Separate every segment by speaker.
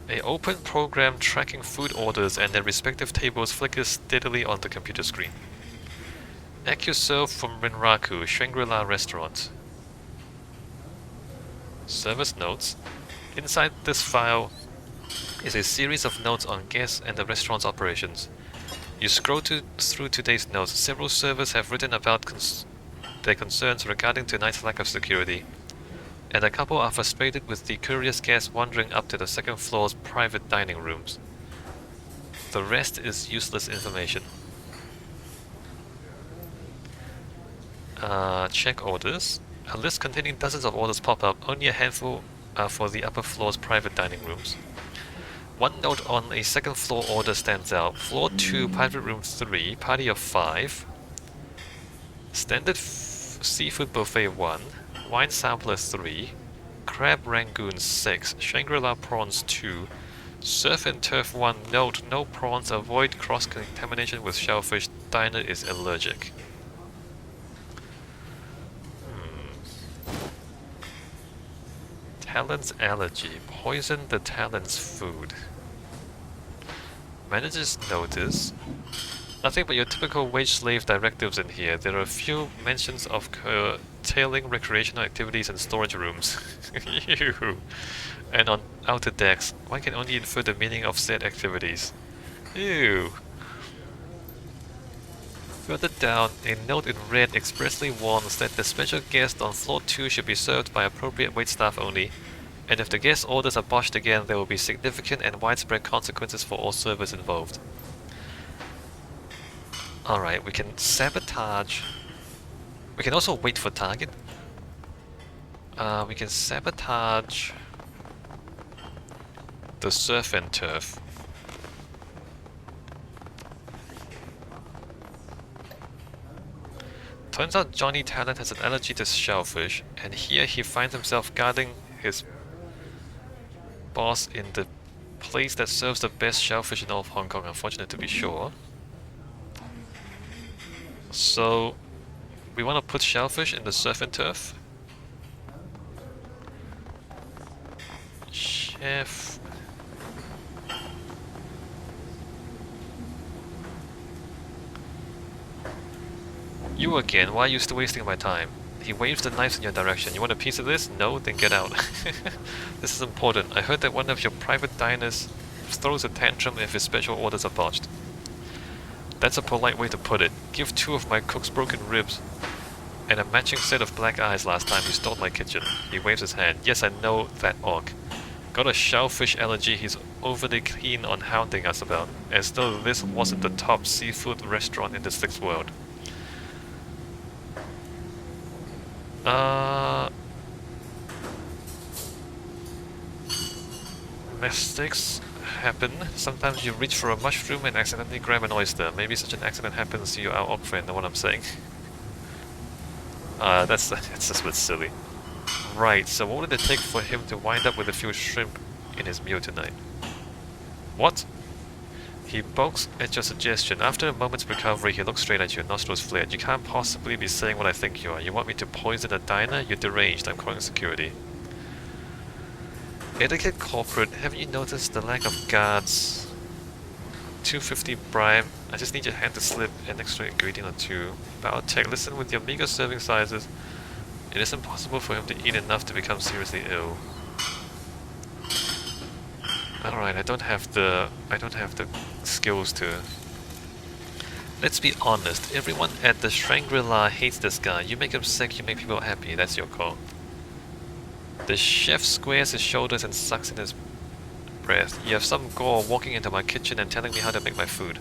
Speaker 1: A open program tracking food orders and their respective tables flickers steadily on the computer screen. AccuServe from Rinraku, Shangri-La Restaurant. Service notes. Inside this file is a series of notes on guests and the restaurant's operations. You scroll through today's notes. Several servers have written about their concerns regarding tonight's lack of security, and a couple are frustrated with the curious guests wandering up to the second floor's private dining rooms. The rest is useless information. Check orders. A list containing dozens of orders pop up. Only a handful are for the upper floor's private dining rooms. One note on a second floor order stands out. Floor 2, private room 3, party of 5. Standard seafood buffet 1. Wine sampler 3. Crab rangoon 6. Shangri-La prawns 2. Surf and turf 1. Note, no prawns. Avoid cross-contamination with shellfish. Diner is allergic. Talon's allergy. Poison the Talon's food. Manager's notice. Nothing but your typical wage slave directives in here. There are a few mentions of curtailing recreational activities in storage rooms. Ew. And on outer decks. One can only infer the meaning of said activities. Ew. Further down, a note in red expressly warns that the special guest on floor 2 should be served by appropriate waitstaff only, and if the guest orders are botched again, there will be significant and widespread consequences for all servers involved. Alright, we can sabotage. We can also wait for target. We can sabotage the surf and turf. Turns out Johnny Talon has an allergy to shellfish, and here he finds himself guarding his boss in the place that serves the best shellfish in all of Hong Kong, unfortunate to be sure. So, we want to put shellfish in the surf and turf. Chef. You again, why are you still wasting my time? He waves the knives in your direction. You want a piece of this? No? Then get out. This is important. I heard that one of your private diners throws a tantrum if his special orders are botched. That's a polite way to put it. Give 2 of my cook's broken ribs and a matching set of black eyes last time he stole my kitchen. He waves his hand. Yes, I know that orc. Got a shellfish allergy he's overly keen on hounding us about, as though this wasn't the top seafood restaurant in the 6th world. Mistakes happen. Sometimes you reach for a mushroom and accidentally grab an oyster. Maybe such an accident happens to you, our orc friend, know what I'm saying? That's just a bit silly. Right, so what would it take for him to wind up with a few shrimp in his meal tonight? What? He balks at your suggestion. After a moment's recovery, he looks straight at you, nostrils flared. You can't possibly be saying what I think you are. You want me to poison a diner? You're deranged. I'm calling security. Etiquette corporate, haven't you noticed the lack of guards? 250 bribe. I just need your hand to slip an extra ingredient or 2. Biotech, listen, with your meager serving sizes, it is impossible for him to eat enough to become seriously ill. Alright, I don't have the skills to... Let's be honest, everyone at the Shangri-La hates this guy. You make him sick, you make people happy, that's your call. The chef squares his shoulders and sucks in his breath. You have some gore walking into my kitchen and telling me how to make my food.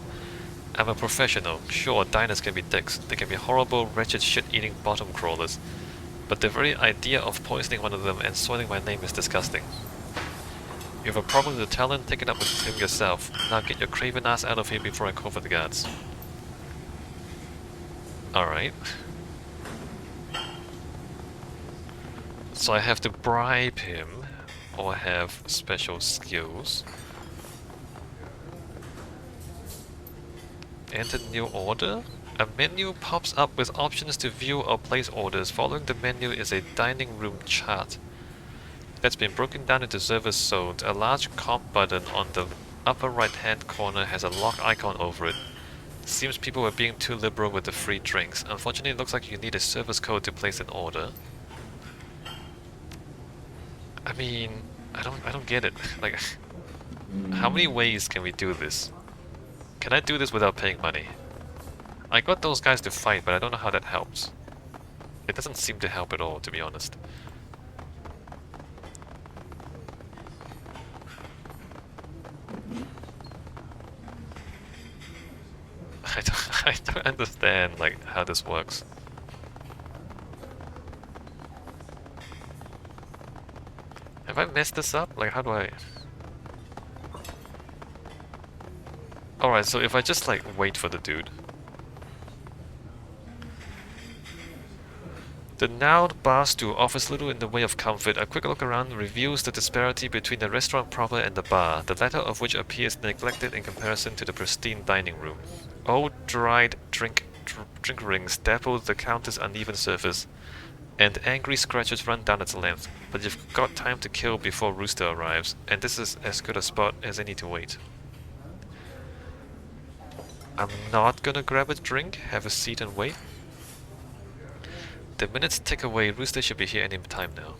Speaker 1: I'm a professional. Sure, diners can be dicks. They can be horrible, wretched, shit-eating bottom crawlers. But the very idea of poisoning one of them and soiling my name is disgusting. You have a problem with the talent, take it up with him yourself. Now get your craven ass out of here before I call for the guards. Alright. So I have to bribe him, or have special skills. Enter new order. A menu pops up with options to view or place orders. Following the menu is a dining room chart. that's been broken down into servers sold. A large comp button on the upper right hand corner has a lock icon over it. Seems people were being too liberal with the free drinks. Unfortunately, it looks like you need a service code to place an order. I mean, I don't get it. Like, how many ways can we do this? Can I do this without paying money? I got those guys to fight, but I don't know how that helps. It doesn't seem to help at all, to be honest. I don't understand, like, how this works. Have I messed this up? Like, how do I... Alright, so if I just, like, wait for the dude. The now bar stool offers little in the way of comfort. A quick look around reveals the disparity between the restaurant proper and the bar, the latter of which appears neglected in comparison to the pristine dining room. Old dried drink rings dapple the counter's uneven surface, and angry scratches run down its length, but you've got time to kill before Rooster arrives, and this is as good a spot as any to wait. I'm not gonna grab a drink, have a seat and wait. The minutes tick away, Rooster should be here any time now.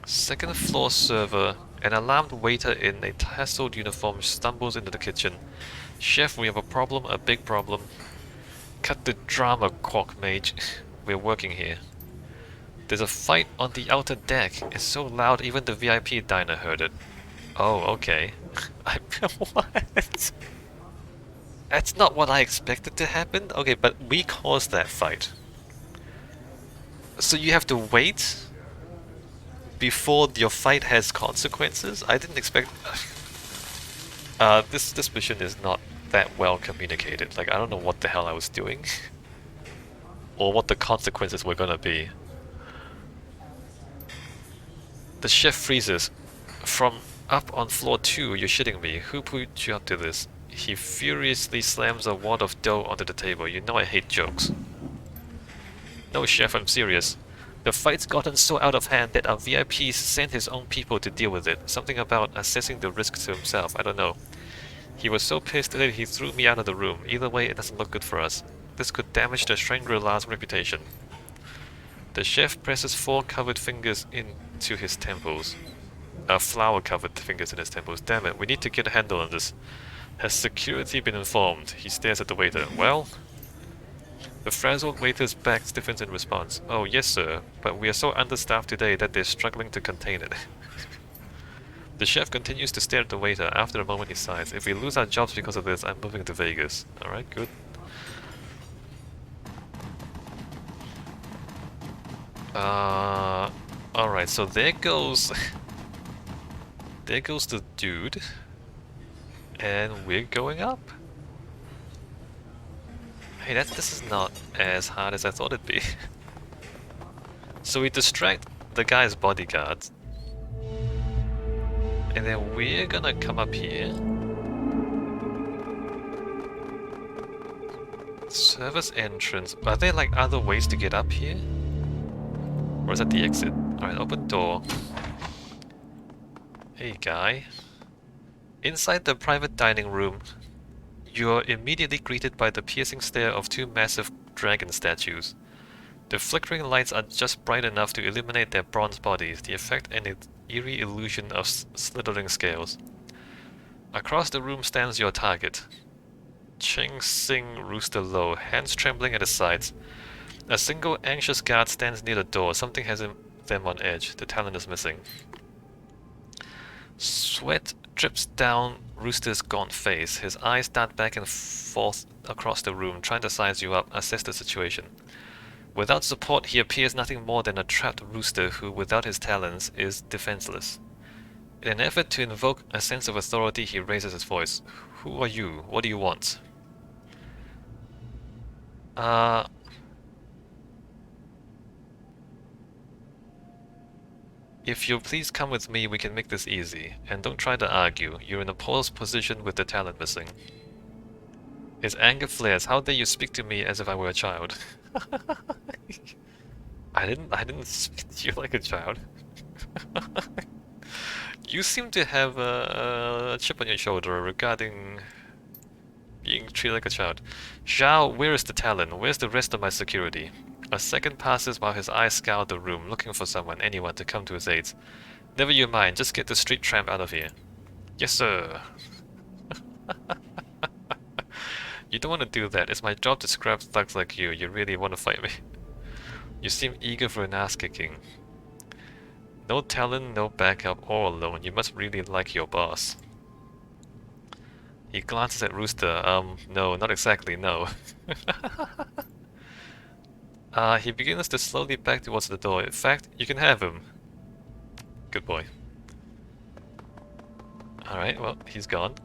Speaker 1: Second floor server, an alarmed waiter in a tasseled uniform stumbles into the kitchen. Chef, we have a problem, a big problem. Cut the drama, Quark Mage. We're working here. There's a fight on the outer deck. It's so loud even the VIP diner heard it. Oh, okay. What? That's not what I expected to happen. Okay, but we caused that fight. So you have to wait before your fight has consequences? I didn't expect... this mission is not that well communicated. Like, I don't know what the hell I was doing. Or what the consequences were gonna be. The chef freezes. From up on floor 2, you're shitting me. Who put you up to this? He furiously slams a wad of dough onto the table. You know I hate jokes. No, chef, I'm serious. The fight's gotten so out of hand that our VIP sent his own people to deal with it. Something about assessing the risk to himself, I don't know. He was so pissed that he threw me out of the room. Either way, it doesn't look good for us. This could damage the Shangri-La's reputation. The chef presses 4 covered fingers into his temples. Flour-covered fingers in his temples. Damn it, we need to get a handle on this. Has security been informed? He stares at the waiter. Well? The frazzled waiter's back stiffens in response. Oh, yes, sir, but we are so understaffed today that they're struggling to contain it. The chef continues to stare at the waiter. After a moment, he sighs. If we lose our jobs because of this, I'm moving to Vegas. Alright, good. Alright, so there goes... there goes the dude. And we're going up. Hey, this is not as hard as I thought it'd be. So we distract the guy's bodyguard. And then we're gonna come up here. Service entrance. Are there like other ways to get up here? Or is that the exit? Alright, open door. Hey guy. Inside the private dining room, you are immediately greeted by the piercing stare of 2 massive dragon statues. The flickering lights are just bright enough to illuminate their bronze bodies, the effect an eerie illusion of slithering scales. Across the room stands your target. Cheng Sing Rooster Lo, hands trembling at his sides. A single anxious guard stands near the door. Something has them on edge. The talent is missing. Sweat drips down Rooster's gaunt face. His eyes dart back and forth across the room, trying to size you up, assess the situation. Without support, he appears nothing more than a trapped rooster who, without his talons, is defenseless. In an effort to invoke a sense of authority, he raises his voice. Who are you? What do you want? If you'll please come with me, we can make this easy. And don't try to argue. You're in a poor position with the talent missing. His anger flares. How dare you speak to me as if I were a child? I didn't speak to you like a child. You seem to have a chip on your shoulder regarding being treated like a child. Zhao, where is the Talon? Where's the rest of my security? A second passes while his eyes scour the room, looking for someone, anyone, to come to his aid. Never you mind, just get the street tramp out of here. Yes, sir. You don't want to do that. It's my job to scrap thugs like you. You really want to fight me? You seem eager for an ass-kicking. No talent, no backup, all alone. You must really like your boss. He glances at Rooster. No, not exactly, no. He begins to slowly back towards the door. In fact, you can have him. Good boy. Alright, well, he's gone.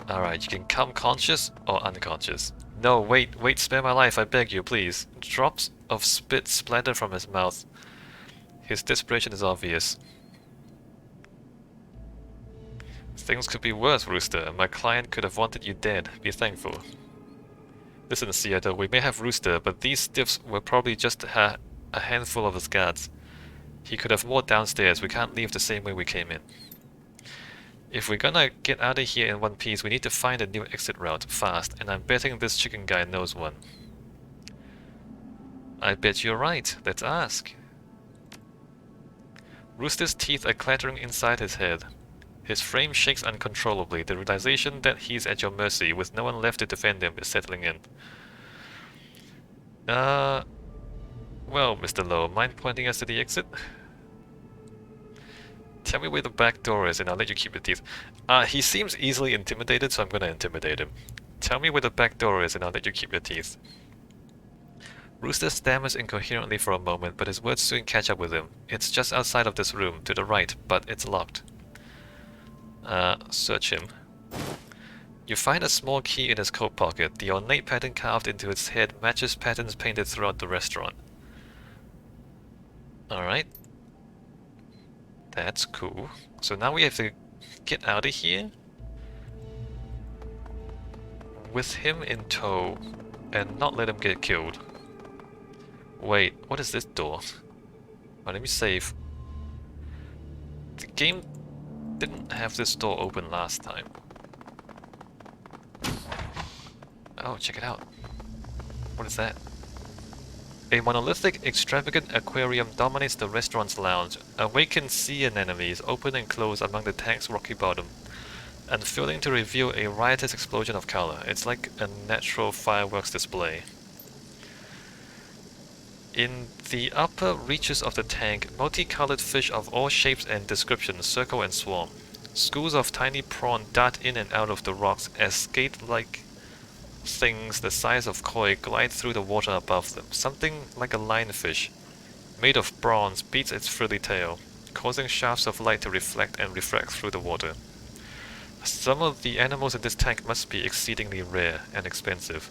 Speaker 1: Alright, you can come conscious or unconscious. No, wait, spare my life, I beg you, please. Drops of spit splatter from his mouth. His desperation is obvious. Things could be worse, Rooster. My client could have wanted you dead. Be thankful. Listen, Seattle, we may have Rooster, but these stiffs were probably just a handful of his guards. He could have more downstairs. We can't leave the same way we came in. If we're gonna get out of here in one piece, we need to find a new exit route, fast, and I'm betting this chicken guy knows one. I bet you're right. Let's ask. Rooster's teeth are clattering inside his head. His frame shakes uncontrollably. The realization that he's at your mercy, with no one left to defend him, is settling in. Well, Mr. Lo, mind pointing us to the exit? Tell me where the back door is and I'll let you keep your teeth. He seems easily intimidated, so I'm gonna intimidate him. Tell me where the back door is and I'll let you keep your teeth. Rooster stammers incoherently for a moment, but his words soon catch up with him. It's just outside of this room, to the right, but it's locked. Search him. You find a small key in his coat pocket. The ornate pattern carved into its head matches patterns painted throughout the restaurant. Alright. That's cool. So now we have to get out of here with him in tow and not let him get killed. Wait, what is this door? Oh, let me save. The game didn't have this door open last time. Oh, check it out. What is that? A monolithic, extravagant aquarium dominates the restaurant's lounge. Awakened sea anemones open and close among the tank's rocky bottom, unfurling to reveal a riotous explosion of color. It's like a natural fireworks display. In the upper reaches of the tank, multicolored fish of all shapes and descriptions circle and swarm. Schools of tiny prawn dart in and out of the rocks as skate-like things the size of koi glide through the water above them. Something like a lionfish, made of bronze, beats its frilly tail, causing shafts of light to reflect and refract through the water. Some of the animals in this tank must be exceedingly rare and expensive.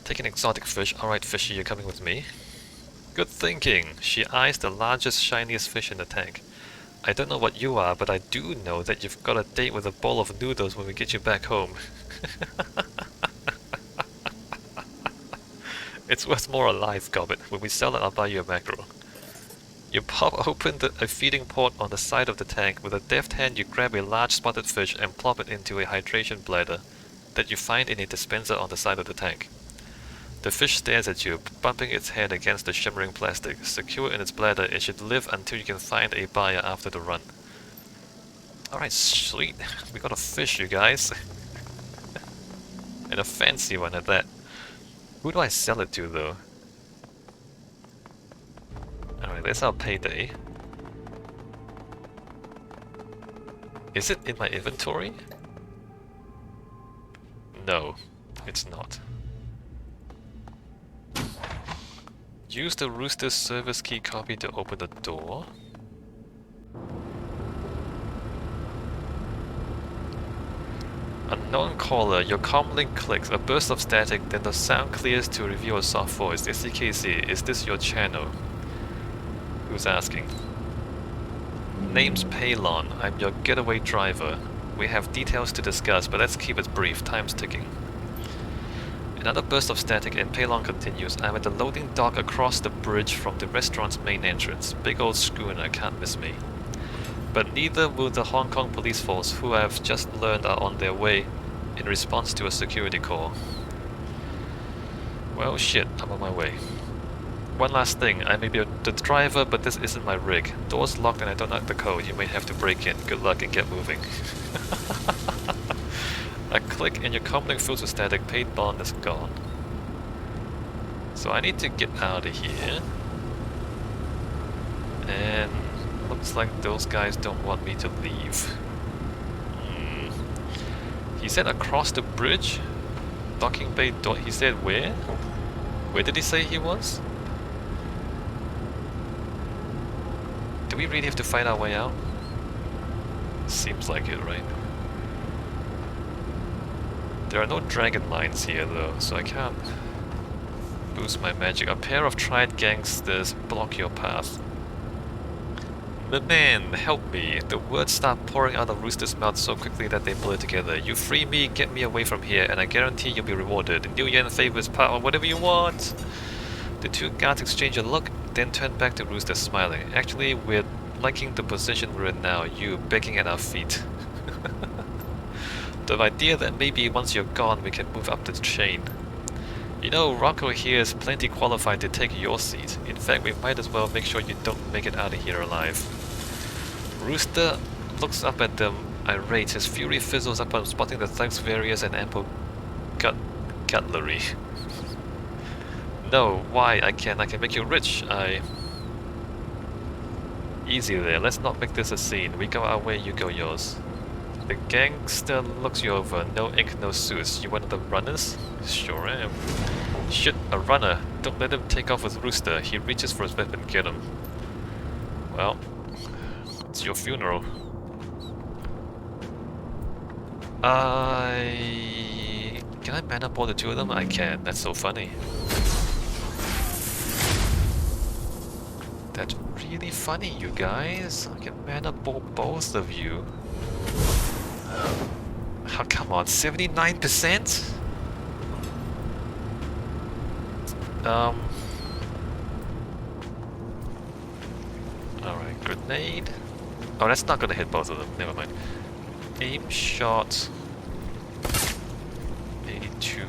Speaker 1: Take an exotic fish. Alright, fishy, you're coming with me. Good thinking. She eyes the largest, shiniest fish in the tank. I don't know what you are, but I do know that you've got a date with a bowl of noodles when we get you back home. It's worth more alive, Gobbit. When we sell it, I'll buy you a mackerel. You pop open a feeding port on the side of the tank. With a deft hand, you grab a large spotted fish and plop it into a hydration bladder that you find in a dispenser on the side of the tank. The fish stares at you, bumping its head against the shimmering plastic. Secure in its bladder, it should live until you can find a buyer after the run. Alright, sweet. We got a fish, you guys. And a fancy one at that. Who do I sell it to, though? Alright, that's our payday. Is it in my inventory? No, it's not. Use the Rooster's service key copy to open the door. Unknown caller, your comm link clicks, a burst of static, then the sound clears to reveal a soft voice. SCKC, is this your channel? Who's asking? Name's Paylon, I'm your getaway driver. We have details to discuss, but let's keep it brief. Time's ticking. Another burst of static and Palong continues. I'm at the loading dock across the bridge from the restaurant's main entrance. Big old schooner, can't miss me. But neither will the Hong Kong police force, who I've just learned are on their way in response to a security call. Well, shit, I'm on my way. One last thing, I may be the driver, but this isn't my rig. Door's locked and I don't know the code. You may have to break in. Good luck and get moving. A click and your comlink fills with static. Paid bond is gone. So I need to get out of here. And looks like those guys don't want me to leave. He said across the bridge? Docking bay door. He said where? Where did he say he was? Do we really have to find our way out? Seems like it, right? There are no dragon mines here though, so I can't boost my magic. A pair of triad gangsters block your path. The man, help me. The words start pouring out of Rooster's mouth so quickly that they blur together. You free me, get me away from here, and I guarantee you'll be rewarded. New Yen favors power, whatever you want. The two guards exchange a look, then turn back to Rooster smiling. Actually, we're liking the position we're in now, you begging at our feet. The idea that maybe once you're gone we can move up the chain. You know, Rocco here is plenty qualified to take your seat. In fact, we might as well make sure you don't make it out of here alive. Rooster looks up at them, irate. His fury fizzles up on spotting the thugs' various and ample cutlery. No, why? I can make you rich. Easy there, let's not make this a scene. We go our way, you go yours. The gangster looks you over. No ink, no suits. You one of the runners? Sure am. Shit, a runner. Don't let him take off with Rooster. He reaches for his weapon. Get him. Well, it's your funeral. Can I man up all the two of them? I can. That's so funny. That's really funny, you guys. I can man up both of you. Oh, come on, 79%? Alright, grenade. Oh, that's not gonna hit both of them, never mind. Aim shot. 82.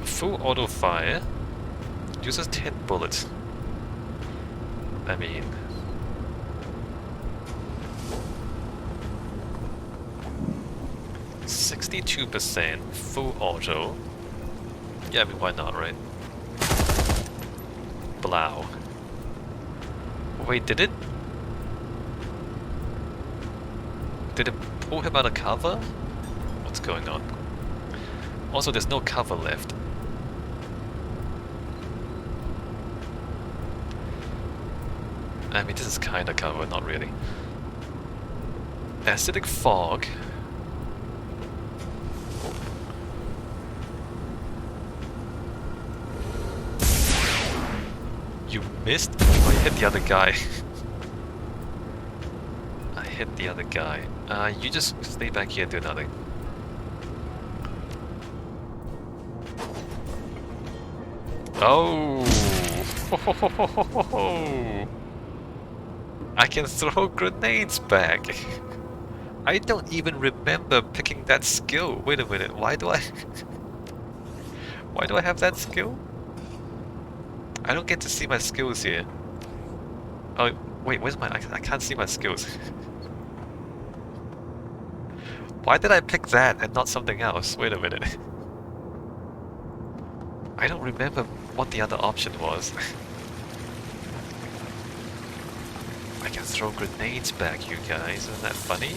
Speaker 1: Full auto fire. Uses 10 bullets. I mean... 62% full auto. Yeah, I mean, why not, right? Blow. Wait, did it pull him out of cover? What's going on? Also, there's no cover left. I mean, this is kinda cover, not really. Acidic fog. You missed? Oh, you hit the other guy. I hit the other guy. You just stay back here and do nothing. Oh! I can throw grenades back! I don't even remember picking that skill. Wait a minute, why do I... Why do I have that skill? I don't get to see my skills here. Oh, wait, where's my... I can't see my skills. Why did I pick that and not something else? Wait a minute. I don't remember what the other option was. I can throw grenades back, you guys. Isn't that funny?